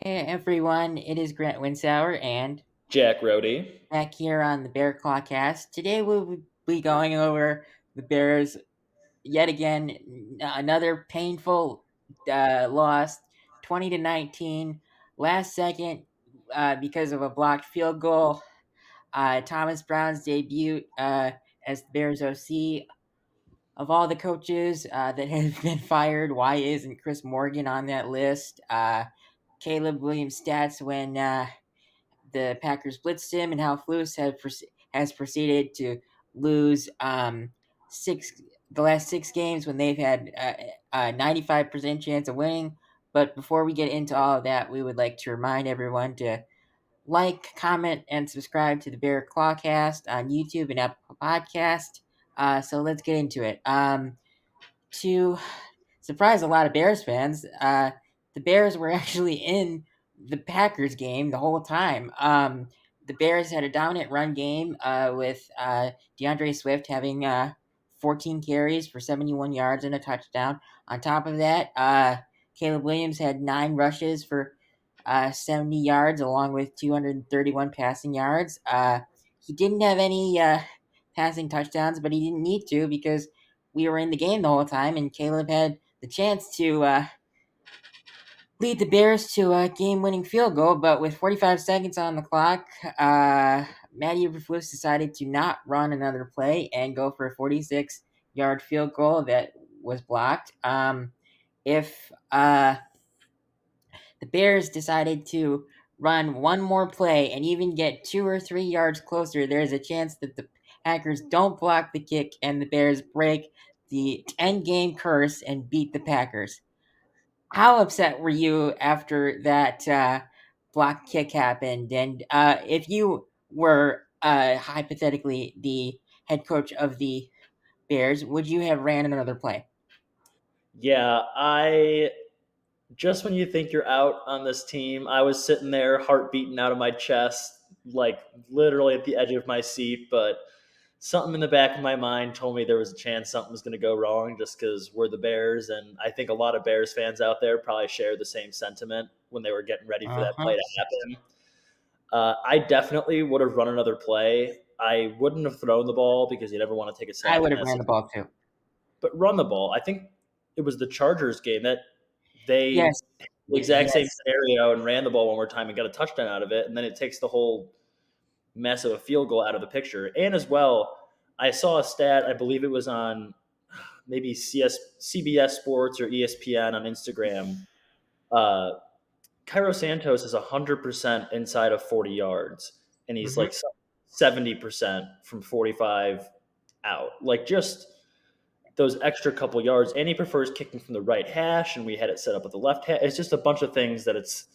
Hey everyone, it is Grant Winsauer and Jack Rody. back here on the Bear Clawcast. Today we'll be going over the Bears yet again. Another painful loss, 20-19, last second because of a blocked field goal. Thomas Brown's debut as the Bears OC. Of all the coaches that have been fired, why isn't Chris Morgan on that list? Caleb Williams' stats when the Packers blitzed him, and how Flus has proceeded to lose six the last 6 games when they've had a 95% chance of winning. But before we get into all of that, we would like to remind everyone to like, comment, and subscribe to the Bear Clawcast on YouTube and Apple Podcast. So let's get into it. To surprised a lot of Bears fans. The Bears were actually in the Packers game the whole time. The Bears had a dominant run game with DeAndre Swift having 14 carries for 71 yards and a touchdown. On top of that, Caleb Williams had 9 rushes for 70 yards, along with 231 passing yards. He didn't have any passing touchdowns, but he didn't need to because we were in the game the whole time, and Caleb had the chance to lead the Bears to a game-winning field goal. But with 45 seconds on the clock, Matty Eberflus decided to not run another play and go for a 46-yard field goal that was blocked. If the Bears decided to run one more play and even get 2 or 3 yards closer, there's a chance that the Packers don't block the kick and the Bears break the 10-game curse and beat the Packers. How upset were you after that block kick happened? And if you were hypothetically the head coach of the Bears, would you have ran another play? Yeah, I just when you think you're out on this team, I was sitting there, heart beating out of my chest, like literally at the edge of my seat. But something in the back of my mind told me there was a chance something was going to go wrong just because we're the Bears. And I think a lot of Bears fans out there probably share the same sentiment when they were getting ready for Uh that huh. play to happen. I definitely would have run another play. I wouldn't have thrown the ball because you never want to take a I sack would in have that ran the situation, ball too. but run the ball. I think it was the Chargers game that they Yes. the exact same Yes. scenario and ran the ball one more time and got a touchdown out of it, and then it takes the whole mess of a field goal out of the picture. And as well, I saw a stat. I believe it was on maybe CBS Sports or ESPN on Instagram. Uh, Cairo Santos is 100% inside of 40 yards, and he's Hmm. like 70% from 45 out. Like just those extra couple yards, and he prefers kicking from the right hash, and we had it set up with the left hash. It's just a bunch of things that it's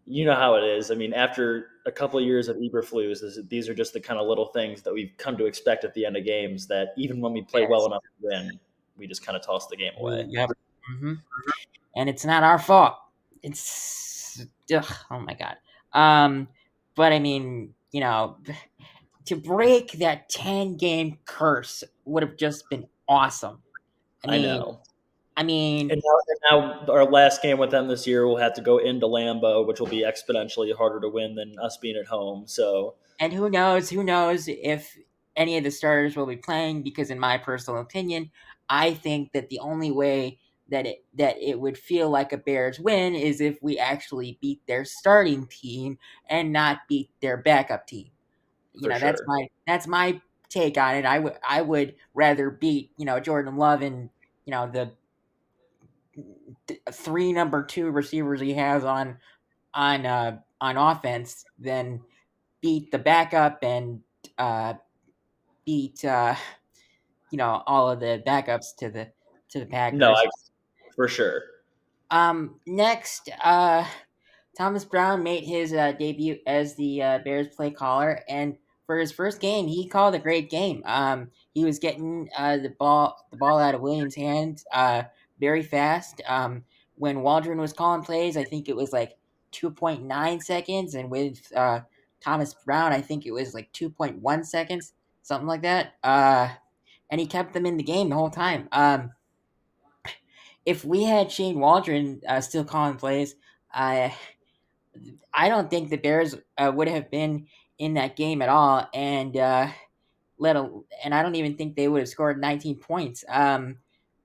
you know how it is. I mean, after a couple of years of Eberflus, these are just the kind of little things that we've come to expect at the end of games. That even when we play well Yes. enough to win, we just kind of toss the game away. Yep. Hmm. And it's not our fault. It's oh my god. Um, but I mean, to break that 10-game curse would have just been awesome. I I mean, know. I mean, And now our last game with them this year will have to go into Lambeau, which will be exponentially harder to win than us being at home. So and who knows if any of the starters will be playing? Because in my personal opinion, I think that the only way that it would feel like a Bears win is if we actually beat their starting team and not beat their backup team. for sure. That's my take on it. I would rather beat Jordan Love and the three number two receivers he has on offense than beat the backup and uh, beat all of the backups to the No, Packers. I for sure. Next, Thomas Brown made his debut as the Bears play caller, and for his first game, he called a great game. He was getting the ball out of Williams' hands very fast. When Waldron was calling plays, I think it was like 2.9 seconds, and with Thomas Brown, I think it was like 2.1 seconds, something like that. And he kept them in the game the whole time. If we had Shane Waldron still calling plays, uh, I don't think the Bears would have been in that game at all, and and I don't even think they would have scored 19 points.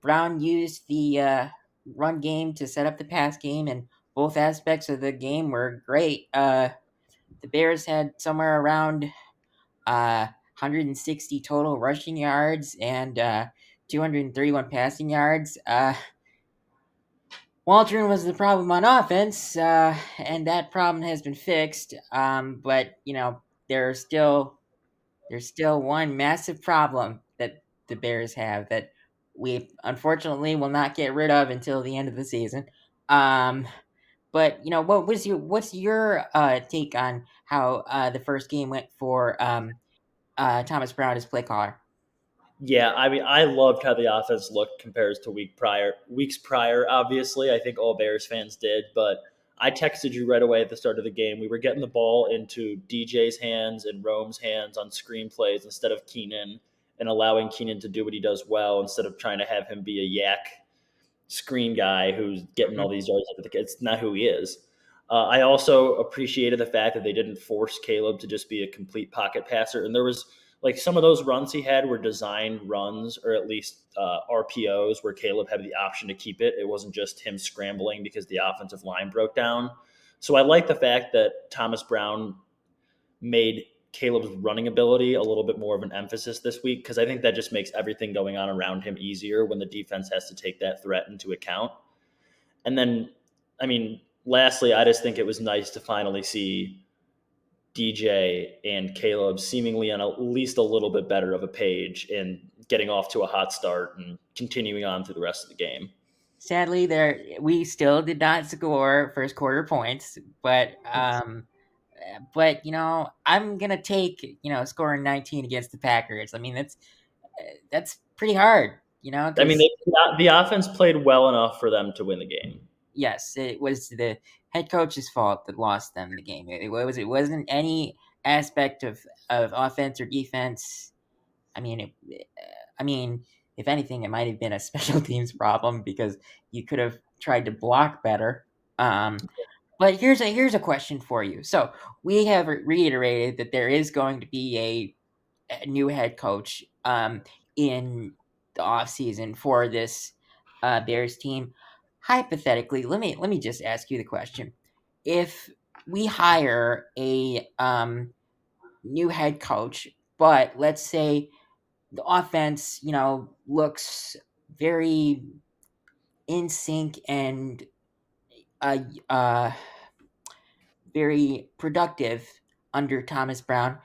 Brown used the run game to set up the pass game, and both aspects of the game were great. The Bears had somewhere around 160 total rushing yards and 231 passing yards. Waldron was the problem on offense, and that problem has been fixed. But there's still one massive problem that the Bears have that we unfortunately will not get rid of until the end of the season. Um, but what's your take on how the first game went for Thomas Brown as play caller? Yeah, I mean, I loved how the offense looked compared to weeks prior. Obviously, I think all Bears fans did, but I texted you right away at the start of the game. We were getting the ball into DJ's hands and Rome's hands on screen plays instead of Keenan, and allowing Keenan to do what he does well instead of trying to have him be a yak screen guy who's getting all Mhm. these yards. It's not who he is. I also appreciated the fact that they didn't force Caleb to just be a complete pocket passer, and there was like some of those runs he had were designed runs, or at least RPOs, where Caleb had the option to keep it. It wasn't just him scrambling because the offensive line broke down. So I like the fact that Thomas Brown made Caleb's running ability a little bit more of an emphasis this week, because I think that just makes everything going on around him easier when the defense has to take that threat into account. And then, I mean, lastly, I just think it was nice to finally see DJ and Caleb seemingly on at least a little bit better of a page and getting off to a hot start and continuing on through the rest of the game. Sadly, there we still did not score first quarter points, but I'm gonna take scoring 19 against the Packers. I mean that's pretty hard, I mean, because the offense played well enough for them to win the game. yes, it was the head coach's fault that lost them the game. It wasn't any aspect of offense or defense. I mean, I mean, if anything, it might have been a special teams problem because you could have tried to block better. But here's a question for you. So we have reiterated that there is going to be a new head coach in the off season for this Bears team. Hypothetically, let me just ask you the question: if we hire a new head coach, but let's say the offense, looks very in sync and uh, uh, very productive under Thomas Brown.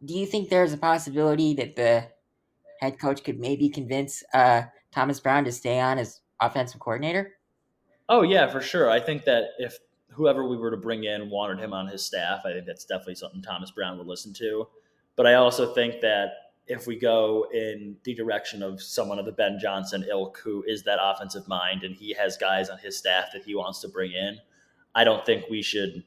Do you think there's a possibility that the head coach could maybe convince Thomas Brown to stay on as offensive coordinator? Oh yeah, for sure. I think that if whoever we were to bring in wanted him on his staff, I think that's definitely something Thomas Brown would listen to. But I also think that if we go in the direction of someone of the Ben Johnson ilk who is that offensive mind and he has guys on his staff that he wants to bring in, I don't think we should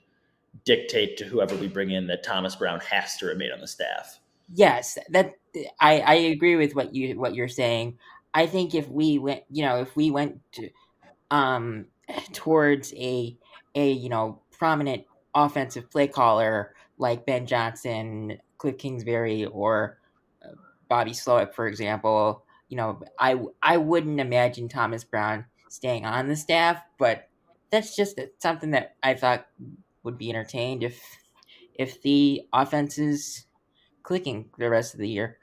dictate to whoever we bring in that Thomas Brown has to remain on the staff. Yes, that I agree with what you're saying. I think if we went to um towards a prominent offensive play caller like Ben Johnson, Cliff Kingsbury, or Bobby Slowick, for example, I wouldn't imagine Thomas Brown staying on the staff, but that's just something that I thought would be entertained if the offense is clicking the rest of the year.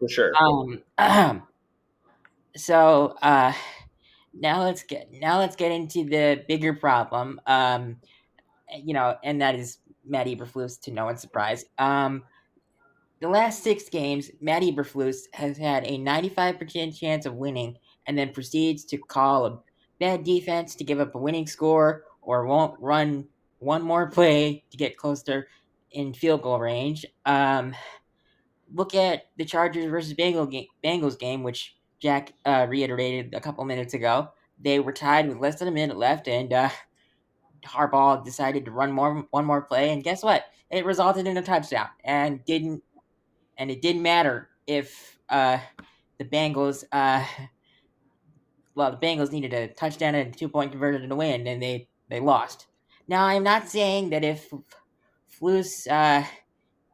For sure. So now let's get into the bigger problem. And that is Matt Eberflus, to no one's surprise. The last 6 games, Matt Eberflus has had a 95% chance of winning, and then proceeds to call a bad defense to give up a winning score, or won't run one more play to get closer in field goal range. Look at the Chargers versus Bengals game, which Jack reiterated a couple minutes ago. They were tied with less than a minute left, and Harbaugh decided to run one more play, and guess what? It resulted in a touchdown, and it didn't matter if the Bengals the Bengals needed a touchdown and a 2-point conversion to win, and they lost. Now, I'm not saying that if Flus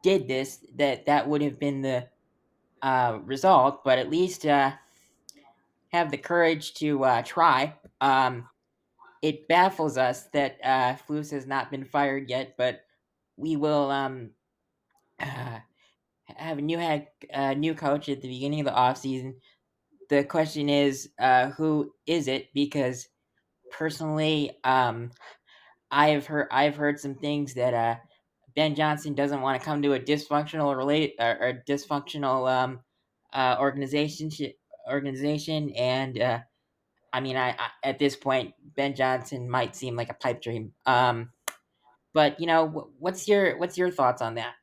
did this, that would have been the result, but at least have the courage to try. It baffles us that Flus has not been fired yet, but we will uh, have a new coach at the beginning of the offseason. The question is, who is it? Because personally, I've heard some things that Ben Johnson doesn't want to come to a dysfunctional or dysfunctional organization and I mean at this point Ben Johnson might seem like a pipe dream. But what's your thoughts on that?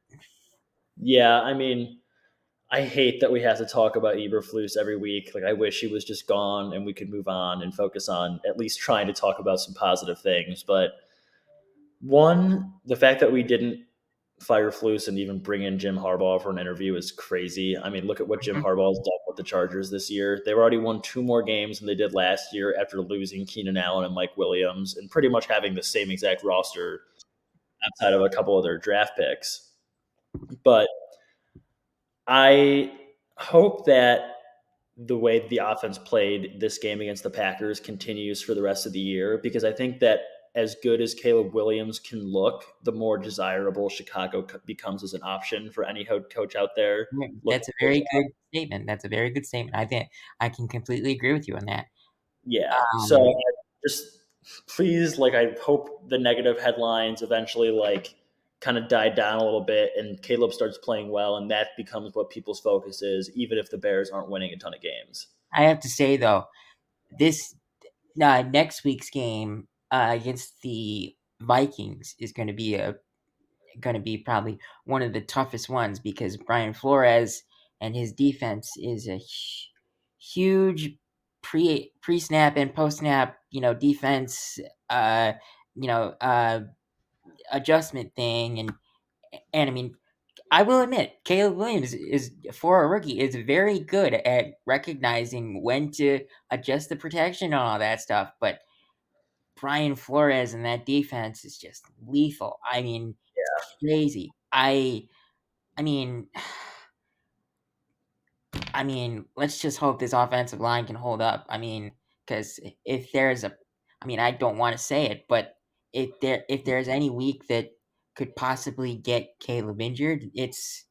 Yeah, I mean, I hate that we have to talk about Eberflus every week. Like, I wish he was just gone and we could move on and focus on at least trying to talk about some positive things. But one, the fact that we didn't fire Flus and even bring in Jim Harbaugh for an interview is crazy. I mean, look at what Jim Mhm. Harbaugh's done with the Chargers this year. They've already won two more games than they did last year after losing Keenan Allen and Mike Williams and pretty much having the same exact roster outside of a couple of their draft picks. But I hope that the way the offense played this game against the Packers continues for the rest of the year because I think that as good as Caleb Williams can look, the more desirable Chicago becomes as an option for any head coach out there Yeah, looking that's a for a very job. good statement. That's a very good statement. I think I can completely agree with you on that. Yeah. So Um, just please, like, I hope the negative headlines eventually, like, kind of die down a little bit and Caleb starts playing well and that becomes what people's focus is, even if the Bears aren't winning a ton of games. I have to say though, this next week's game against the Vikings is going to be probably one of the toughest ones because Brian Flores and his defense is a huge pre snap and post snap defense uh you know uh adjustment thing and I mean I will admit Caleb Williams is for a rookie is very good at recognizing when to adjust the protection and all that stuff, but Brian Flores and that defense is just lethal. I mean, it's crazy. I mean, I mean, let's just hope this offensive line can hold up. I mean, because if there's a, I mean, I don't want to say it, but if there's any week that could possibly get Caleb injured, it's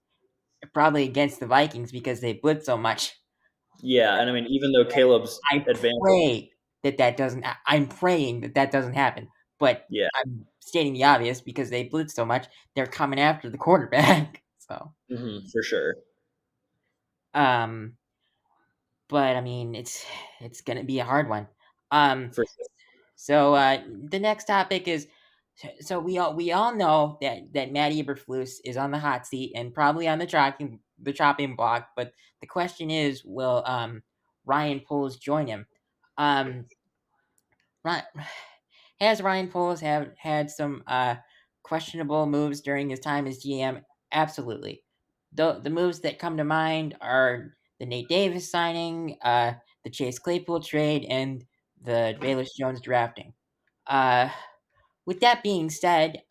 probably against the Vikings because they blitz so much. Yeah, and I mean, even though Caleb's I advanced, pray that doesn't. I'm praying that doesn't happen. But yeah, I'm stating the obvious because they blitz so much. They're coming after the quarterback. So, for sure. um, but I mean, it's gonna be a hard one. Um, For sure. so the next topic is. So we all know that Matt Eberflus is on the hot seat and probably on the chopping block. But the question is, will Ryan Poles join him? Um, Ry Has Ryan Poles have had some, questionable moves during his time as GM? Absolutely. The moves that come to mind are the Nate Davis signing, the Chase Claypool trade, and the Bayless Jones drafting. Uh, with that being said,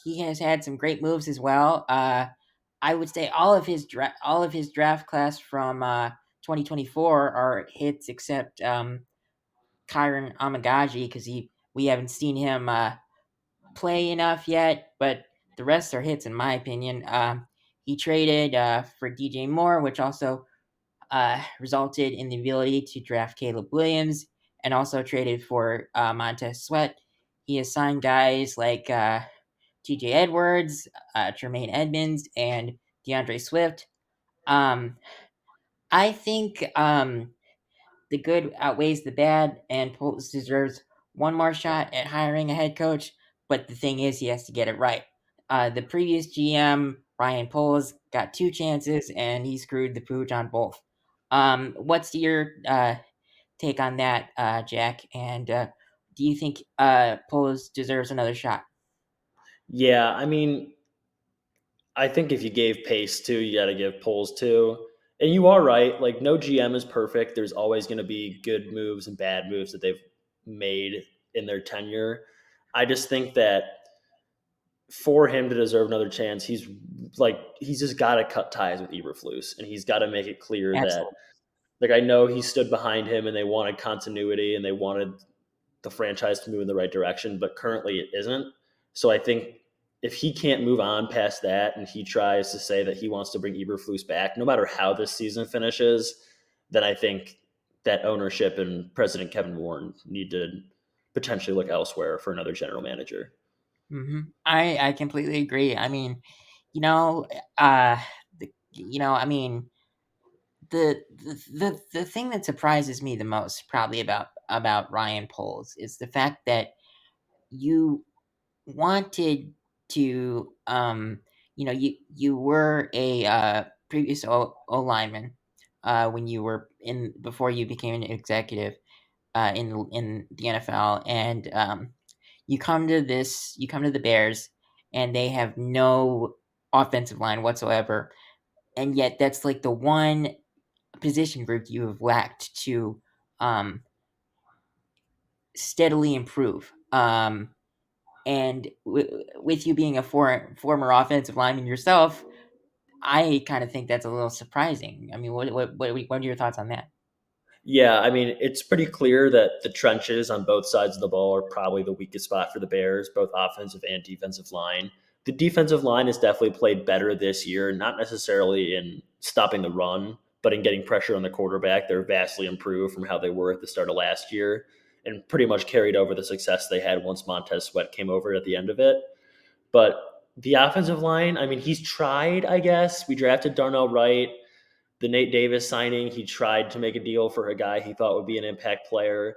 he has had some great moves as well. I would say all of his draft class from, 2024 are hits except, Kyron Amagaji because he we haven't seen him play enough yet, but the rest are hits in my opinion. He traded for DJ Moore, which also resulted in the ability to draft Caleb Williams, and also traded for Montez Sweat. He has signed guys like TJ Edwards, Tremaine Edmonds, and DeAndre Swift. Um, I think the good outweighs the bad, and Poles deserves one more shot at hiring a head coach. But the thing is, he has to get it right. The previous GM, Ryan Poles, got two chances, and he screwed the pooch on both. What's your take on that, Jack? And do you think Poles deserves another shot? Yeah, I mean, I think if you gave pace to, you got to give pulls to. And you are right. Like, no GM is perfect. There's always going to be good moves and bad moves that they've made in their tenure. I just think that for him to deserve another chance, he's just got to cut ties with Eberflus, and he's got to make it clear that Absolutely. like I know he stood behind him and they wanted continuity and they wanted the franchise to move in the right direction, but currently it isn't. So I think if he can't move on past that and he tries to say that he wants to bring Eberflus back, no matter how this season finishes, then I think that ownership and President Kevin Warren need to potentially look elsewhere for another general manager. I completely agree. I mean, you know, uh, I mean, the thing that surprises me the most, probably about Ryan Poles, is the fact that you wanted to, you were a previous O lineman when you were in before you became an executive in the NFL, and you come to the Bears, and they have no offensive line whatsoever, and yet that's like the one position group you have lacked to um, steadily improve. And with you being a former offensive lineman yourself, I kind of think that's a little surprising. I mean, what are your thoughts on that? Yeah, I mean, it's pretty clear that the trenches on both sides of the ball are probably the weakest spot for the Bears, both offensive and defensive line. The defensive line has definitely played better this year, not necessarily in stopping the run, but in getting pressure on the quarterback. They're vastly improved from how they were at the start of last year and pretty much carried over the success they had once Montez Sweat came over at the end of it. But the offensive line, I mean, he's tried, I guess. We drafted Darnell Wright, the Nate Davis signing. He tried to make a deal for a guy he thought would be an impact player,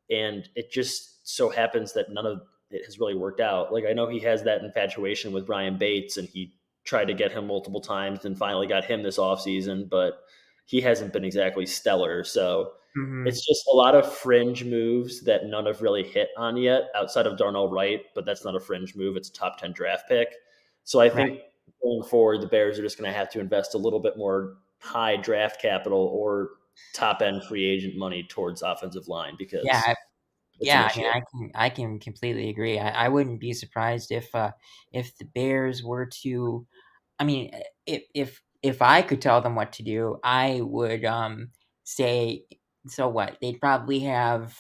and it just so happens that none of it has really worked out. Like I know he has that infatuation with Ryan Bates, and he tried to get him multiple times, and finally got him this offseason, but he hasn't been exactly stellar. So Hmm. it's just a lot of fringe moves that none have really hit on yet, outside of Darnell Wright, but that's not a fringe move; it's a top 10 draft pick. So I Right. think going forward, the Bears are just going to have to invest a little bit more high draft capital or top end free agent money towards offensive line Yeah. because it's an Yeah. I mean, issue. I can completely agree. I wouldn't be surprised if the Bears were to. I mean, if I could tell them what to do, I would say, so what? They'd probably have,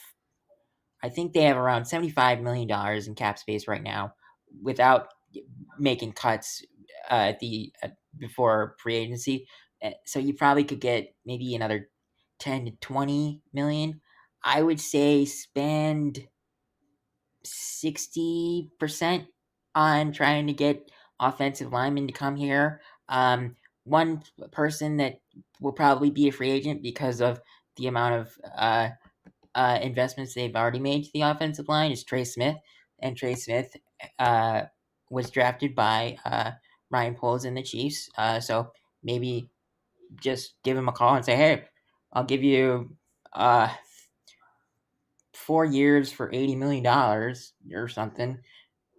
I think they have around $75 million in cap space right now, without making cuts at the before free agency. So you probably could get maybe another 10 to 20 million. I would say spend 60% on trying to get offensive linemen to come here. One person that will probably be a free agent because of the amount of investments they've already made to the offensive line is Trey Smith, and Trey Smith uh, was drafted by Ryan Poles and the Chiefs. So maybe just give him a call and say, "Hey, I'll give you uh, 4 years for $80 million or something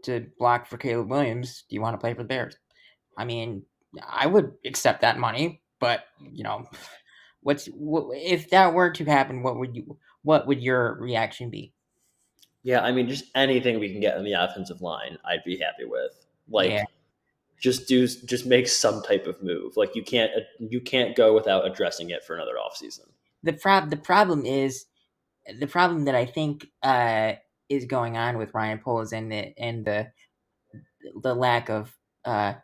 to block for Caleb Williams. Do you want to play for the Bears?" I mean, I would accept that money, but if that were to happen? What would your reaction be? Yeah, I mean, just anything we can get in the offensive line, I'd be happy with. Yeah, Like, just make some type of move. Like, you can't go without addressing it for another offseason. the problem is the problem that I think is going on with Ryan Poles and the lack of uh,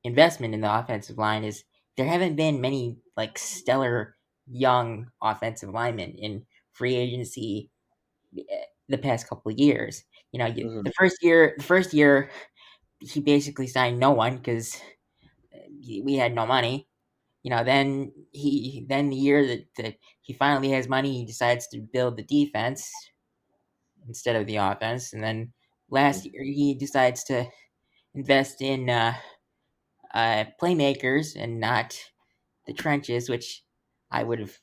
investment in the offensive line is there haven't been many like stellar young offensive linemen in free agency the past couple of years. Hmm. The first year he basically signed no one because we had no money. Then the year that he finally has money, he decides to build the defense instead of the offense, and then last year he decides to invest in playmakers and not the trenches, which I would have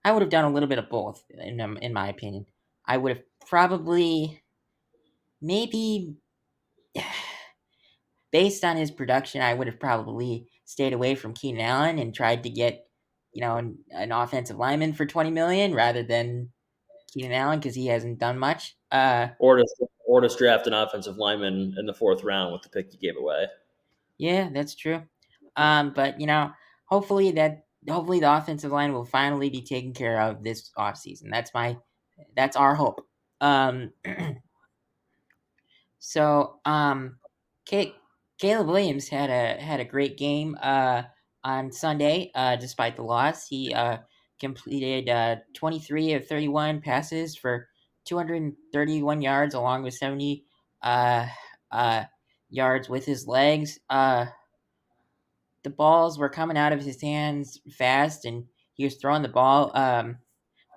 I would have done a little bit of both in my opinion. I would have probably maybe based on his production, I would have probably stayed away from Keenan Allen and tried to get an offensive lineman for 20 million rather than Keenan Allen because he hasn't done much. Or just or just draft an offensive lineman in the fourth round with the pick you gave away. Yeah, that's true. But hopefully the offensive line will finally be taken care of this offseason. That's our hope. Um, so Ca- Caleb Williams had a great game on Sunday. Despite the loss, he completed 23 of 31 passes for 231 yards, along with 70 uh, uh, yards with his legs. The balls were coming out of his hands fast, and he was throwing the ball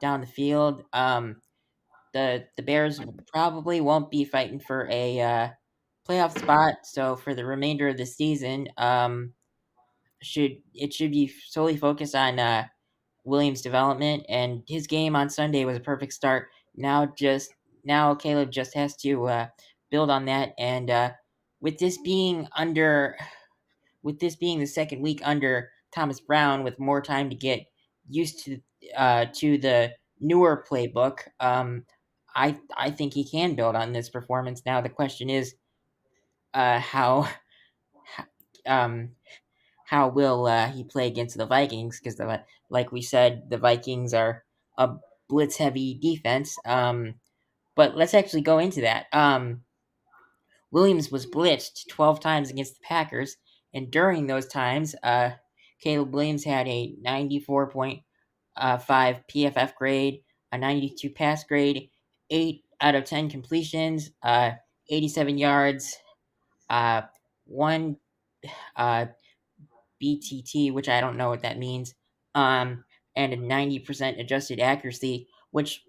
down the field. The Bears probably won't be fighting for a playoff spot. So for the remainder of the season, should be solely focused on Williams' development, and his game on Sunday was a perfect start. Now Caleb just has to build on that, and with this being under with this being the second week under Thomas Brown, with more time to get used to the newer playbook, I think he can build on this performance. Now the question is, how um, how will he play against the Vikings? Because like we said, the Vikings are a blitz heavy defense. But let's actually go into that. Williams was blitzed 12 times against the Packers, and during those times, Caleb Williams had a 94.5 PFF grade, a 92 pass grade, 8 out of 10 completions, 87 yards, uh, 1 uh, BTT, which I don't know what that means, and a 90% adjusted accuracy, which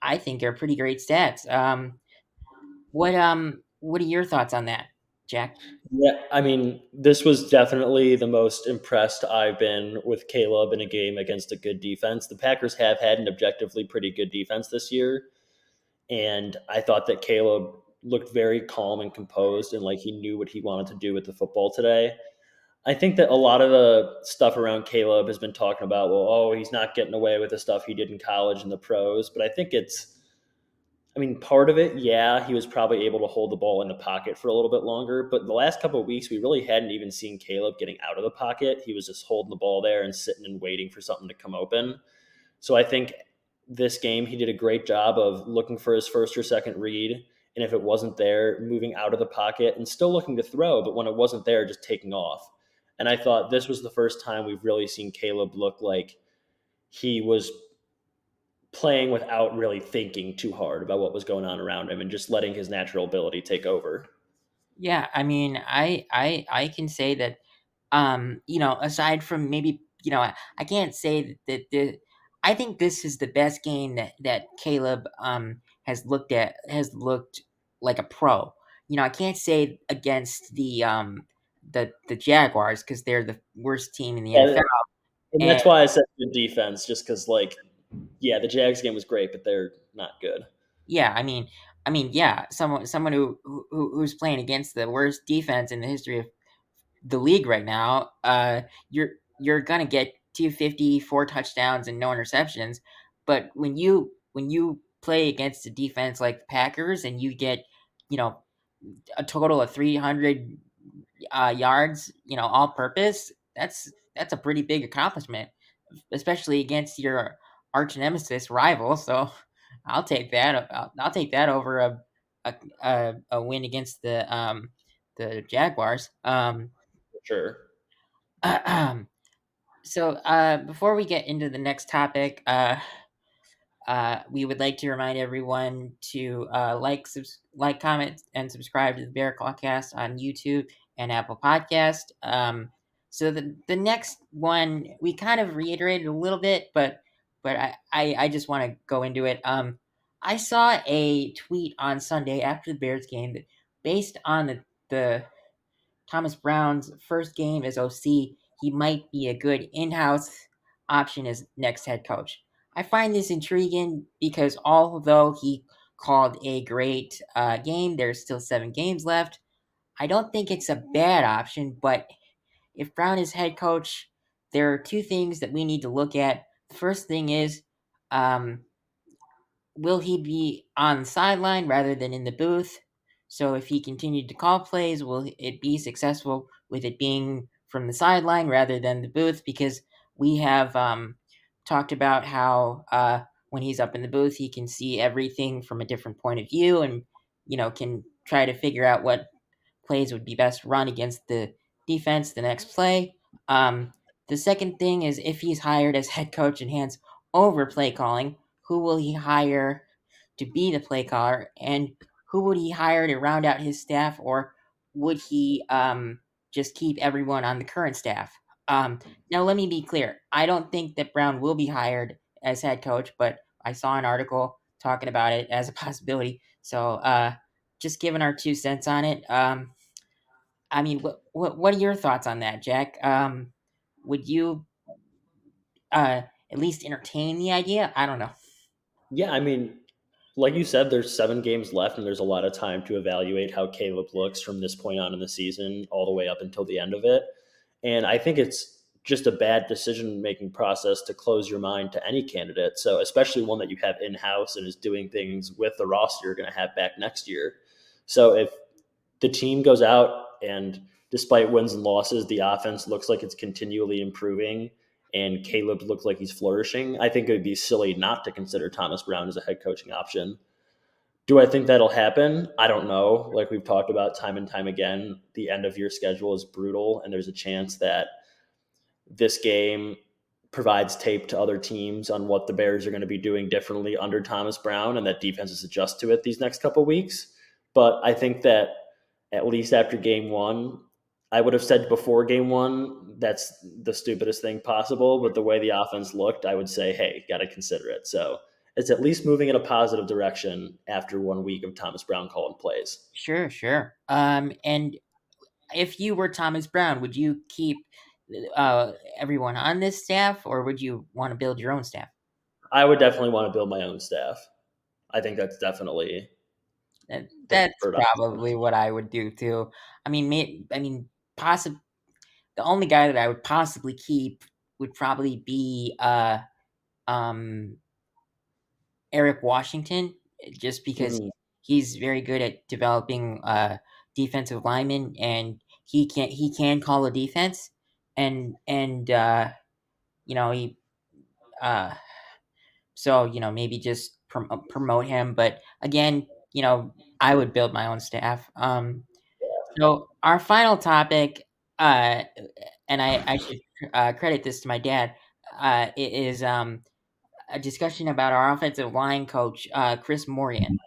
I think are pretty great stats. What are your thoughts on that, Jack? Yeah, I mean, this was definitely the most impressed I've been with Caleb in a game against a good defense. The Packers have had an objectively pretty good defense this year, and I thought that Caleb looked very calm and composed and like he knew what he wanted to do with the football today. I think that a lot of the stuff around Caleb has been talking about, well, oh, he's not getting away with the stuff he did in college and the pros, but I think I mean, part of it, yeah, he was probably able to hold the ball in the pocket for a little bit longer. But the last couple of weeks, we really hadn't even seen Caleb getting out of the pocket. He was just holding the ball there and sitting and waiting for something to come open. So I think this game, he did a great job of looking for his first or second read. And if it wasn't there, moving out of the pocket and still looking to throw. But when it wasn't there, just taking off. And I thought this was the first time we've really seen Caleb look like he was playing without really thinking too hard about what was going on around him and just letting his natural ability take over. Yeah, I mean, I can say that, aside from maybe, I can't say that I think this is the best game that Caleb has looked like a pro. I can't say against the Jaguars, because they're the worst team in the Yeah, NFL. and And that's why I said good defense, just because, like, yeah, the Jags game was great, but they're not good. yeah, yeah, someone who's playing against the worst defense in the history of the league right now, you're gonna get 250, 4 touchdowns, and no interceptions. But when you play against a defense like the Packers, and you get, you know a total of 300 yards, all purpose, that's a pretty big accomplishment, especially against your arch nemesis rival. So I'll take that. I'll take that over a win against the Jaguars. For sure. So, before we get into the next topic, we would like to remind everyone to like, comment, and subscribe to the Bear Clawcast on YouTube and Apple Podcast. So the next one we kind of reiterated a little bit, but I just want to go into it. I saw a tweet on Sunday after the Bears game that, based on the Thomas Brown's first game as OC, he might be a good in-house option as next head coach. I find this intriguing because, although he called a great game, there's still 7 games left. I don't think it's a bad option, but if Brown is head coach, there are two things that we need to look at. The first thing is, um, will he be on the sideline rather than in the booth? So if he continued to call plays, will it be successful with it being from the sideline rather than the booth? Because we have talked about how when he's up in the booth, he can see everything from a different point of view, and can try to figure out what plays would be best run against the defense the next play. Um, the second thing is if he's hired as head coach and hands over play calling, who will he hire to be the play caller, and who would he hire to round out his staff, or would he just keep everyone on the current staff? Now, let me be clear. I don't think that Brown will be hired as head coach, but I saw an article talking about it as a possibility. So, just giving our 2 cents on it. I mean, what are your thoughts on that, Jack? Would you at least entertain the idea? I don't know. Yeah, I mean, like you said, there's 7 games left, and there's a lot of time to evaluate how Caleb looks from this point on in the season, all the way up until the end of it. And I think it's just a bad decision making process to close your mind to any candidate. So, especially one that you have in house and is doing things with the roster you're going to have back next year. So, if the team goes out and despite wins and losses, the offense looks like it's continually improving and Caleb looks like he's flourishing, I think it would be silly not to consider Thomas Brown as a head coaching option. Do I think that'll happen? I don't know. Like we've talked about time and time again, the end of your schedule is brutal, and there's a chance that this game provides tape to other teams on what the Bears are going to be doing differently under Thomas Brown, and that defenses adjust to it these next couple of weeks. But I think that at least after game one, I would have said before game one, that's the stupidest thing possible. But the way the offense looked, I would say, hey, got to consider it. So it's at least moving in a positive direction after 1 week of Thomas Brown calling plays. Sure, sure. And if you were Thomas Brown, would you keep everyone on this staff, or would you want to build your own staff? I would definitely want to build my own staff. I think that's definitely the That's preferred option. probably what I would do too. I mean, possibly the only guy that I would possibly keep would probably be um, Eric Washington, just because Mhm. he's very good at developing defensive linemen, and he can call a defense, and he uh, so maybe just promote him. But again, I would build my own staff. So our final topic, uh, and I should credit this to my dad, is a discussion about our offensive line coach, Chris Morgan.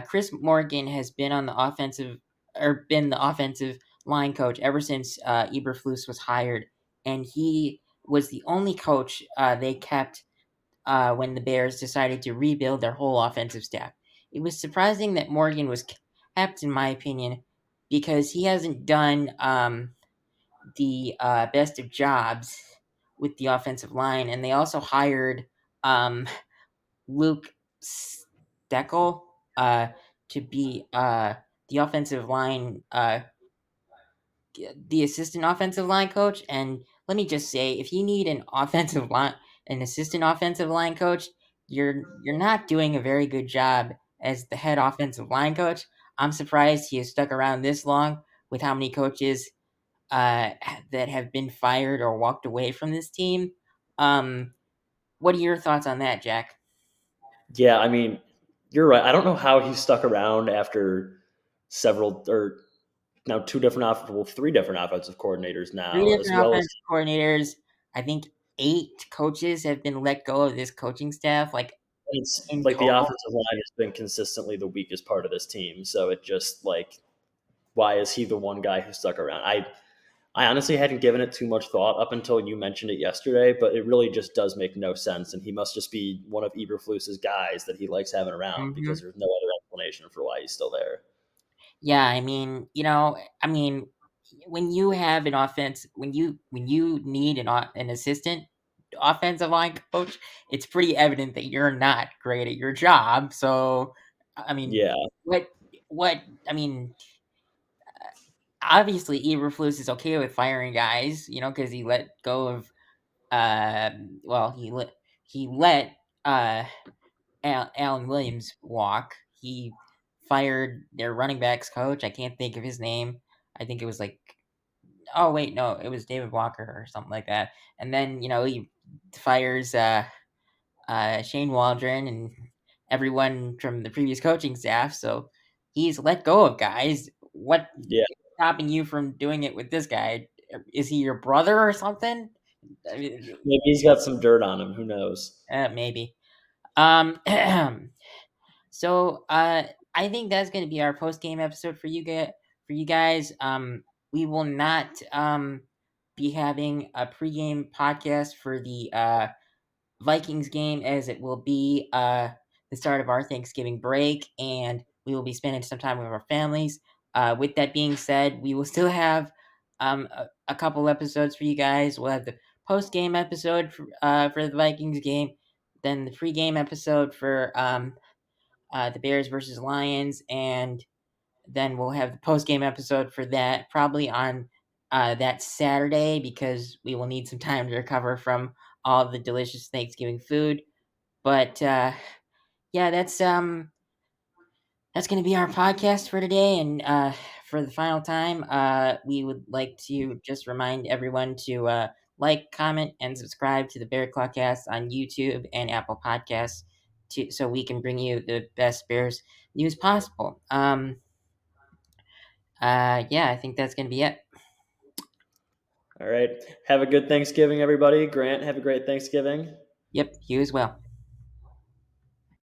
Chris Morgan has been on the offensive or been the offensive line coach ever since Eberflus was hired, and he was the only coach they kept when the Bears decided to rebuild their whole offensive staff. It was surprising that Morgan was kept, in my opinion, because he hasn't done the best of jobs with the offensive line, and they also hired um, Luke Steckel to be the offensive line, the assistant offensive line coach. And let me just say, if you need an assistant offensive line coach, you're not doing a very good job as the head offensive line coach. I'm surprised he has stuck around this long with how many coaches that have been fired or walked away from this team. Um, what are your thoughts on that, Jack? Yeah, I mean, you're right. I don't know how he stuck around after several or now three different offensive coordinators Three now, as different well as offensive coordinators. I think 8 coaches have been let go of this coaching staff, like, it's in like the total. offensive line has been consistently the weakest part of this team. So it just like, why is he the one guy who stuck around? I honestly hadn't given it too much thought up until you mentioned it yesterday, but it really just does make no sense. And he must just be one of Eberflus's guys that he likes having around because Mhm. there's no other explanation for why he's still there. Yeah, I mean, when you have an offense when you need an assistant offensive line coach, it's pretty evident that you're not great at your job. So, I mean, Yeah, what what I mean, obviously Eberflus is okay with firing guys, because he let go of well, he let uh Alan Williams walk. He fired their running backs coach. I can't think of his name. I think it was like, oh wait, no, it was David Walker or something like that. And then he fires Shane Waldron and everyone from the previous coaching staff. So he's let go of guys. What Yeah, stopping you from doing it with this guy? Is he your brother or something? I mean, maybe he's got some dirt on him. Who knows? maybe. Um, so I think that's going to be our post game episode for you guys. We will not be having a pregame podcast for the Vikings game, as it will be the start of our Thanksgiving break, and we will be spending some time with our families. With that being said, we will still have a couple episodes for you guys. We'll have the post game episode for the Vikings game, then the pregame episode for the Bears versus Lions, and then we'll have the post game episode for that probably on that Saturday, because we will need some time to recover from all the delicious Thanksgiving food. But yeah, that's going to be our podcast for today. And for the final time, we would like to just remind everyone to like, comment, and subscribe to the Bear Clawcast on YouTube and Apple Podcasts, so we can bring you the best Bears news possible. Yeah, I think that's going to be it. All right. Have a good Thanksgiving, everybody. Grant, have a great Thanksgiving. Yep, you as well.